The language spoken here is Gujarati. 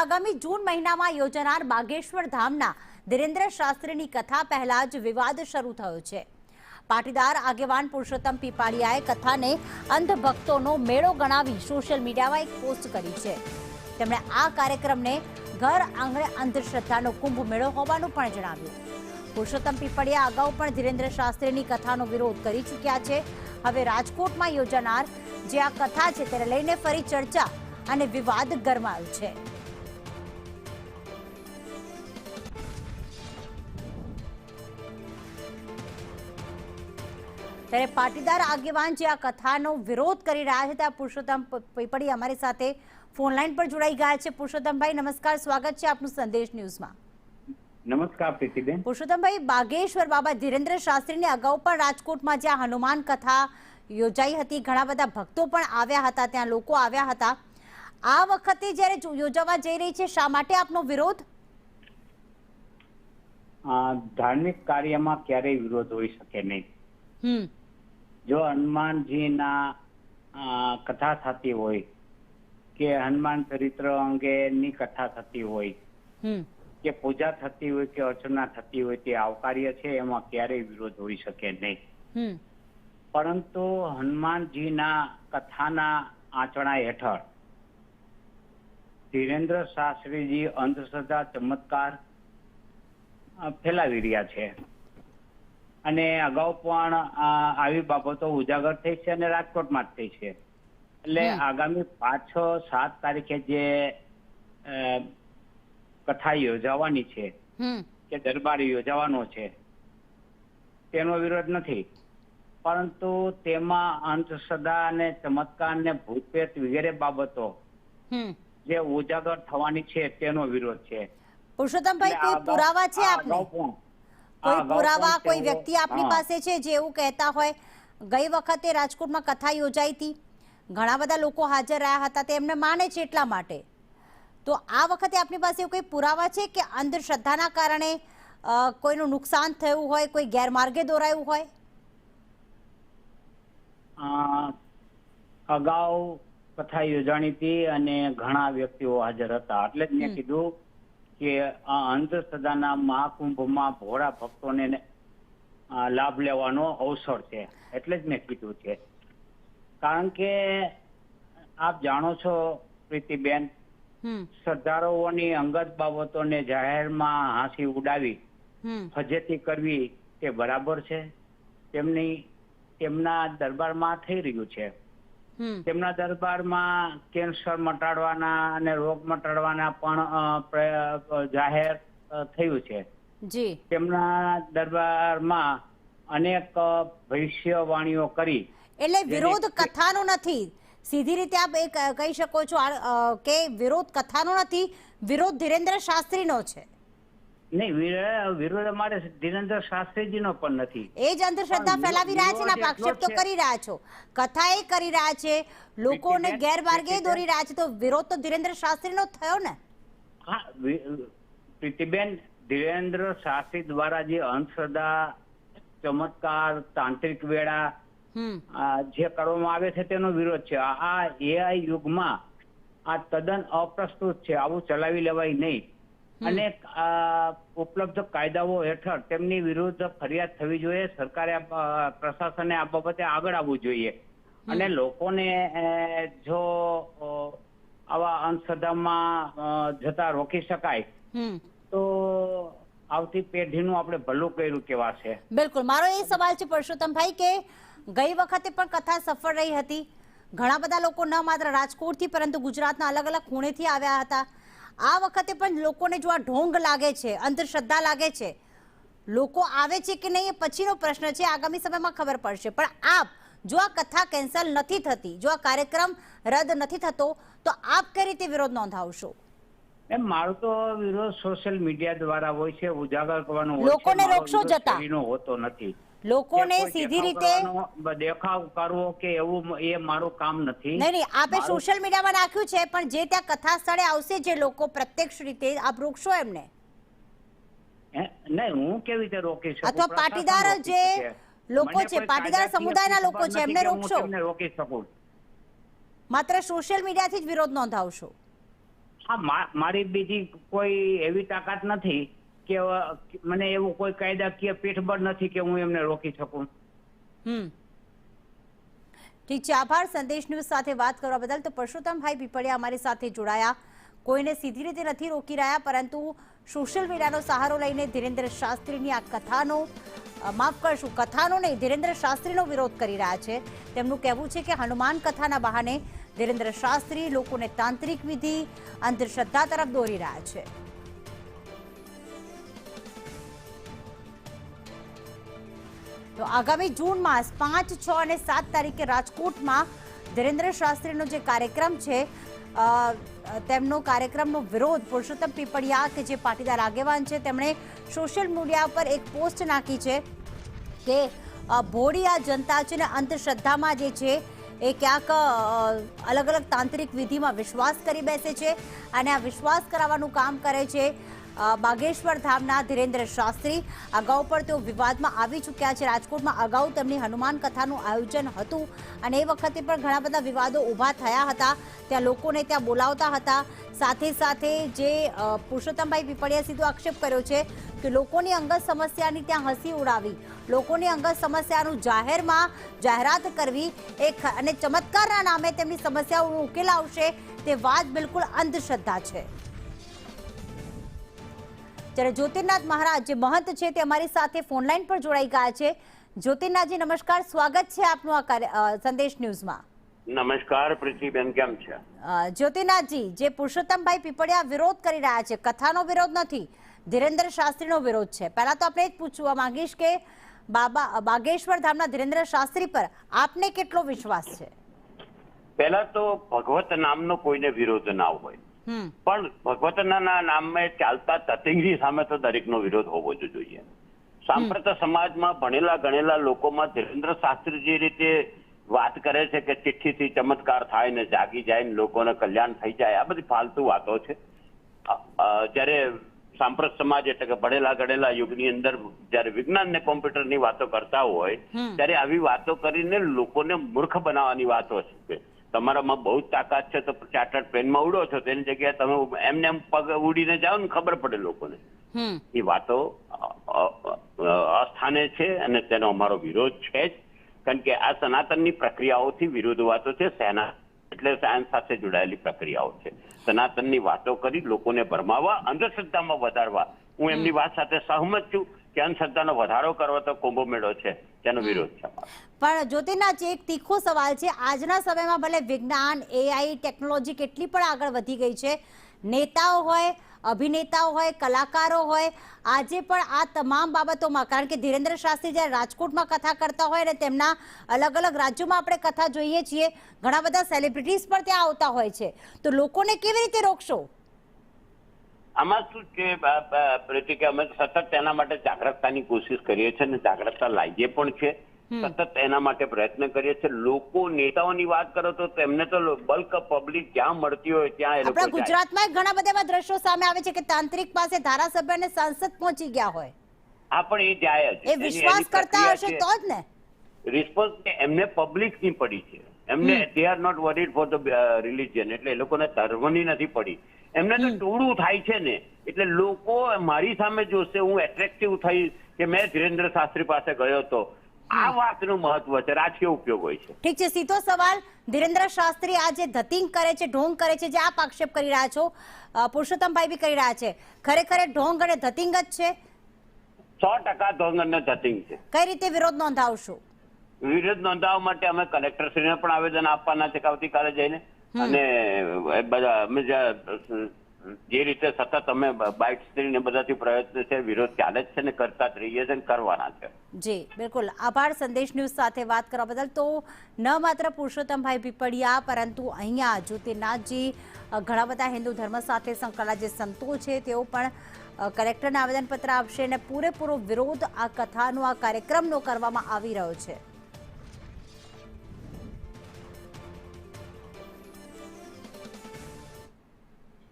આગામી જૂન મહિનામાં યોજાનાર બાગેશ્વર ધામના ધીરેન્દ્ર શાસ્ત્રીની કથા પહેલા જ વિવાદ શરૂ થયો છે। પાટીદાર આગેવાન પુરુષોત્તમ પીપાળિયાએ કથાને અંધભક્તોનો મેળો ગણાવી સોશિયલ મીડિયામાં એક પોસ્ટ કરી છે। તેમણે આ કાર્યક્રમને ઘર આંગણે અંધશ્રદ્ધાનો કુંભ મેળો હોવાનું પણ જણાવ્યું। પુરુષોત્તમ પીપળિયા અગાઉ પણ ધીરેન્દ્ર શાસ્ત્રીની કથાનો વિરોધ કરી ચૂક્યા છે। હવે રાજકોટમાં યોજાનાર જે આ કથા છે તેને લઈને ફરી ચર્ચા અને વિવાદ ગરમાયો છે। ત્યારે પાટીદાર આગેવાન જે આ કથાનો વિરોધ કરી રહ્યા છે ત્યાં પુરુષોત્તમ પીપળિયા અમારી સાથે ફોન લાઈન પર જોડાઈ ગયા છે। પુરુષોત્તમભાઈ નમસ્કાર, સ્વાગત છે આપનું સંદેશ ન્યૂઝમાં। નમસ્કાર પ્રીતિબેન। પુરુષોત્તમભાઈ, બાગેશ્વર બાબા ધીરેન્દ્ર શાસ્ત્રીની અગાઉ પણ રાજકોટમાં જ્યાં હનુમાન કથા યોજાઈ હતી, ઘણા બધા ભક્તો પણ આવ્યા હતા, ત્યાં લોકો આવ્યા હતા। આ વખતે જ્યારે યોજાવા જઈ રહી છે, શા માટે આપનો વિરોધ? ધાર્મિક કાર્યમાં ક્યારેય વિરોધ હોઈ શકે નહીં। જો હનુમાનજીના કથા થતી હોય કે હનુમાન ચરિત્ર અંગેની કથા થતી હોય કે પૂજા થતી હોય કે અર્ચના થતી હોય, તે આવકાર્ય છે, એમાં ક્યારેય વિરોધ હોઈ શકે નહીં। પરંતુ હનુમાનજીના કથાના આંચણા હેઠળ ધીરેન્દ્ર શાસ્ત્રીજી અંધશ્રદ્ધા ચમત્કાર ફેલાવી રહ્યા છે અને અગાઉ પણ આવી બાબતો ઉજાગર થઈ છે અને રાજકોટમાં જ થઈ છે। એટલે આગામી 5-7 તારીખે જે કથા યોજાવાની છે કે દરબાર યોજાવાનો છે તેનો વિરોધ નથી, પરંતુ તેમાં અંધશ્રદ્ધા અને ચમત્કાર ને ભૂતપ્રેત વગેરે બાબતો જે ઉજાગર થવાની છે તેનો વિરોધ છે। પુરુષોત્તમભાઈ, કોઈ પુરાવા છે આપને? કોઈ પુરાવા, કોઈ વ્યક્તિ આપની પાસે છે જે એવું કહેતા હોય ગઈ વખતે રાજકોટમાં કથા યોજાઈ હતી, ઘણા બધા લોકો હાજર રહ્યા હતા, તે એમને માને છે એટલા માટે, તો આ વખતે આપની પાસે કોઈ પુરાવા છે કે અંધશ્રદ્ધાના કારણે કોઈનું નુકસાન થયું હોય, કોઈ ગેરમાર્ગે દોરાયું હોય? અગાઉ કથા યોજાણી હતી અને ઘણા વ્યક્તિઓ હાજર હતા, એટલે જ મેં કીધું કે આ અંધશ્રદ્ધાના મહાકુંભમાં ભોળા ભક્તોને લાભ લેવાનો અવસર છે, એટલે જ મેં કીધું છે। કારણ કે આપ જાણો છો પ્રીતિબેન, શ્રદ્ધાળુઓની અંગત બાબતોને જાહેરમાં હાંસી ઉડાવી ફજેતી કરવી તે બરાબર છે? તેમના દરબારમાં થઈ રહ્યું છે। તેમના દરબારમાં કેન્સર મટાડવાના અને રોગ મટાડવાના પણ જાહેર થયું છે। તેમના દરબારમાં અનેક ભવિષ્યવાણીઓ કરી। એટલે વિરોધ કથાનો નથી, સીધી રીતે આપ એ કહી શકો છો કે વિરોધ કથાનો નથી, વિરોધ ધીરેન્દ્ર શાસ્ત્રીનો છે? નહીં, વિરોધ અમારે ધીરેન્દ્ર શાસ્ત્રીજીનો પણ નથી। એ જ અંધશ્રદ્ધા ફેલાવી રહ્યા છે ને આપ આક્ષેપ તો કરી રહ્યા છો, કથા એ કરી રહ્યા છે, લોકોને ગેરમાર્ગે દોરી રહ્યા છે, તો વિરોધ તો ધીરેન્દ્ર શાસ્ત્રીનો થયો ને? હા પ્રીતિબેન, ધીરેન્દ્ર શાસ્ત્રી દ્વારા જે અંધશ્રદ્ધા, ચમત્કાર, તાંત્રિક વેળા જે કરવામાં આવે છે તેનો વિરોધ છે। આ એઆઈ યુગમાં આ તદ્દન અપ્રસ્તુત છે, આવું ચલાવી લેવાય નહીં અને ઉપલબ્ધ કાયદાઓ હેઠળ તેમની વિરુદ્ધ ફરિયાદ થવી જોઈએ। સરકારે, પ્રશાસને આ બાબતે આગળ આવવું જોઈએ અને લોકોને જો આવા અંધશ્રદ્ધામાં જતા રોકી શકાય તો આવતી પેઢીનું આપણે ભલું કર્યું કહેવાશે। બિલકુલ, મારો એ સવાલ છે પુરુષોત્તમભાઈ કે ગઈ વખતે પણ કથા સફળ રહી હતી, ઘણા બધા લોકો ન માત્ર રાજકોટથી પરંતુ ગુજરાતના અલગ અલગ ખૂણેથી આવ્યા હતા। આ વખતે પણ લોકોને જો આ ઢોંગ લાગે છે, અંધશ્રદ્ધા લાગે છે, લોકો આવે છે કે નહીં એ પછીનો પ્રશ્ન છે, આગામી સમયમાં ખબર પડશે। પણ આપ, જો આ કથા કેન્સલ નથી થતી, જો આ કાર્યક્રમ રદ નથી થતો, તો આપ કઈ રીતે વિરોધ નોંધાવશો? મારો તો વિરોધ સોશિયલ મીડિયા દ્વારા હોય છે, ઉજાગર કરવાનો હોય છે, લોકોને રોકશો જતા હોતો નથી, લોકોને સીધી રીતે દેખાવ કરવો કે એવું એ મારું કામ નથી। નહીં, આપે સોશિયલ મીડિયામાં નાખ્યું છે, પણ જે ત્યાં કથા સ્થળે આવશે જે લોકો પ્રત્યક્ષ રીતે, આપ રોકશો એમને? નહીં, હું કેવી રીતે રોકી શકું? અથવા પાટીદાર જે લોકો છે, પાટીદાર સમુદાયના લોકો છે, એમને રોકશો? રોકી શકું? માત્ર સોશિયલ મીડિયાથી જ વિરોધ નોંધાવશો? હા, મારી બીજી કોઈ એવી તાકાત નથી કે મને એવું કોઈ કાયદાકીય પીઠબળ નથી કે હું એમને રોકી શકું. ઠીક છે, આભાર સંદેશ ન્યૂઝ સાથે વાત કરવા બદલ. તો પરસોત્તમભાઈ પીપળિયા અમારી સાથે જોડાયા. કોઈને સીધી રીતે નથી રોકી રહ્યા, પરંતુ સોશિયલ મીડિયાનો સહારો લઈને ધીરેન્દ્ર શાસ્ત્રીની આ કથાનો કથાનો નહીં, ધીરેન્દ્ર શાસ્ત્રીનો વિરોધ કરી રહ્યા છે. તેમનું કહેવું છે કે હનુમાન કથાના બહાને ધીરેન્દ્ર શાસ્ત્રી લોકોને તાંત્રિક વિધિ, અંધશ્રદ્ધા તરફ દોરી રહ્યા છે. તો આગામી જૂન માસ 5, 6 અને 7 તારીખે રાજકોટમાં ધીરેન્દ્ર શાસ્ત્રીનો જે કાર્યક્રમ છે તેમનો કાર્યક્રમનો વિરોધ પુરુષોત્તમ પીપળિયા કે જે પાટીદાર આગેવાન છે તેમણે સોશિયલ મીડિયા પર એક પોસ્ટ નાખી છે કે ભોળી આ જનતા છે ને અંધશ્રદ્ધામાં જે છે એ ક્યાંક અલગ અલગ તાંત્રિક વિધિમાં વિશ્વાસ કરી બેસે છે અને આ વિશ્વાસ કરાવવાનું કામ કરે છે બાગેશ્વર ધામના ધીરેન્દ્ર શાસ્ત્રી. અગાઉ પણ તેઓ વિવાદમાં આવી ચૂક્યા છે. રાજકોટમાં અગાઉ તેમની હનુમાન કથાનું આયોજન હતું અને એ વખતે પણ ઘણા બધા વિવાદો ઊભા થયા હતા. ત્યાં લોકોને ત્યાં બોલાવતા હતા. સાથે સાથે જે પુરુષોત્તમભાઈ પીપળિયાએ સીધો આક્ષેપ કર્યો છે કે લોકોની અંગત સમસ્યાની ત્યાં હસી ઉડાવી, લોકોની અંગત સમસ્યાનું જાહેરાત કરવી અને ચમત્કારના નામે તેમની સમસ્યાઓનો ઉકેલ આવશે તે વાત બિલકુલ અંધશ્રદ્ધા છે. જ્યારે જ્યોતિર્નાથ મહારાજ જે મહંત છે તે અમારી સાથે ફોનલાઈન પર જોડાઈ ગયા છે. જ્યોતિર્નાથજી નમસ્કાર, સ્વાગત છે આપનું આ સંદેશ ન્યૂઝમાં. નમસ્કાર પ્રીતિબેન, કેમ છે? જ્યોતિર્નાથજી, જે પુરુષોત્તમભાઈ પીપળિયા વિરોધ કરી રહ્યા છે, કથાનો વિરોધ નથી, ધીરેન્દ્ર શાસ્ત્રીનો વિરોધ છે. પહેલા તો આપણે એ જ પૂછવા માંગીશ કે બાગેશ્વર ધામના ધીરેન્દ્ર શાસ્ત્રી પર આપને કેટલો વિશ્વાસ છે? પહેલા તો ભગવત નામનો કોઈને વિરોધ ના હોય, પણ ભગવતના નામે ચાલતા તતિંગરી સામે તો દરેકનો વિરોધ હોવો જ જોઈએ. સાંપ્રત સમાજમાં ભણેલા ગણેલા લોકોમાં ધીરેન્દ્ર શાસ્ત્રી જે રીતે વાત કરે છે કે ચિઠ્ઠીથી ચમત્કાર થાય ને જાગી જાય ને લોકોને કલ્યાણ થઈ જાય, આ બધી ફાલતુ વાતો છે. જ્યારે સાંપ્રત સમાજ એટલે કે ભણેલા ગણેલા યુગની અંદર જયારે વિજ્ઞાન ને કોમ્પ્યુટરની વાતો કરતા હોય ત્યારે આવી વાતો કરીને લોકોને મૂર્ખ બનાવવાની વાતો છે. તમારામાં બહુ જ તાકાત છે તો ચાર્ટર્ડ પ્લેનમાં ઉડો છો, તેની જગ્યાએ તમે એમને એમ પગ ઉડીને જાઓ ને ખબર પડે લોકોને. એ વાતો અસ્થાને છે અને તેનો અમારો વિરોધ છે જ, કારણ કે આ સનાતનની પ્રક્રિયાઓથી વિરોધ વાતો છે. સેના એટલે સાયન્સ સાથે જોડાયેલી પ્રક્રિયાઓ છે. સનાતનની વાતો કરી લોકોને ભરમાવવા, અંધશ્રદ્ધામાં વધારવા, હું એમની વાત સાથે સહમત છું કે અંધશ્રદ્ધાનો વધારો કરવા તો કુંભ મેળો છે, તેનો વિરોધ છે. પણ જ્યોતિર્નાથજી, એક તીખો સવાલ છે. આજના સમયમાં ભલે વિજ્ઞાન, એઆઈ ટેકનોલોજી કેટલી પણ આગળ વધી ગઈ છે, નેતાઓ હોય, અભિનેતાઓ હોય, કલાકારો હોય, આજે પણ આ તમામ બાબતોમાં, કારણ કે ધીરેન્દ્ર શાસ્ત્રી જ્યારે રાજકોટમાં કથા કરતા હોય અને તેમના અલગ અલગ રાજ્યોમાં આપણે કથા જોઈએ છીએ, ઘણા બધા સેલિબ્રિટીઝ પણ ત્યાં આવતા હોય છે, તો લોકોને કેવી રીતે રોકશો? આમાં શું છે પ્રીતિ, કે અમે સતત તેના માટે જાગૃતતાની કોશિશ કરીએ છીએ અને જાગૃતતા લાવીએ પણ છે. સતત એના માટે પ્રયત્ન કરીએ છીએ. લોકો નેતાઓની વાત કરો તો તેમને તો બલ્ક પબ્લિક જ્યાં મળતી હોય ત્યાં એ લોકો આપણા ગુજરાતમાં ઘણા બધા એવા દ્રશ્યો સામે આવે છે કે તાંત્રિક પાસે ધારાસભ્ય અને સાંસદ પહોંચી ગયા હોય. હા, પણ એ જાય જ, એ વિશ્વાસ કરતા હશે તો જ ને. રિસ્પોન્સ એમને પબ્લિક ની પડી છે. એમને they are not worried for the religion, એટલે એ લોકોને ધર્મની નથી પડી. એમને તો ટોળું થાય છે ને, એટલે લોકો મારી સામે જોશે, હું એટ્રેક્ટિવ થઈ કે મેં ધીરેન્દ્ર શાસ્ત્રી પાસે ગયો હતો. આ વાતનું મહત્વ છે, રાજકીય ઉપયોગ હોય છે. ઠીક છે, સીધો સવાલ, ધીરેન્દ્ર શાસ્ત્રી આ જે ધતિંગ કરે છે, ઢોંગ કરે છે, જે આપ આક્ષેપ કરી રહ્યા છો, પુરુષોત્તમભાઈ બી કરી રહ્યા છે, ખરેખર ઢોંગ અને ધતિંગ જ છે? 100% ઢોંગ અને ધતિંગ છે. કઈ રીતે વિરોધ નોંધાવશો? વિરોધ નોંધાવવા માટે અમે કલેક્ટરશ્રીને પણ આવેદન આપવાના છે આવતીકાલે જઈને, અને બધા અમે જે રીતે સતત અમે બાઇટ સ્ત્રીને બધાથી પ્રયત્ન છે, વિરોધ ચાલે જ છે ને કરતા જ રહીએ છીએ, કરવાના છે. જી બિલકુલ, આભાર સંદેશ ન્યૂઝ સાથે વાત કરવા બદલ. તો ન માત્ર પુરુષોત્તમભાઈ પીપળિયા, પરંતુ અહીંયા જ્યોતિર્નાથજી, ઘણા બધા હિન્દુ ધર્મ સાથે સંકળાયેલા જે સંતો છે તેઓ પણ કલેક્ટરને આવેદનપત્ર આપશે અને પૂરેપૂરો વિરોધ આ કથાનો, આ કાર્યક્રમનો કરવામાં આવી રહ્યો છે.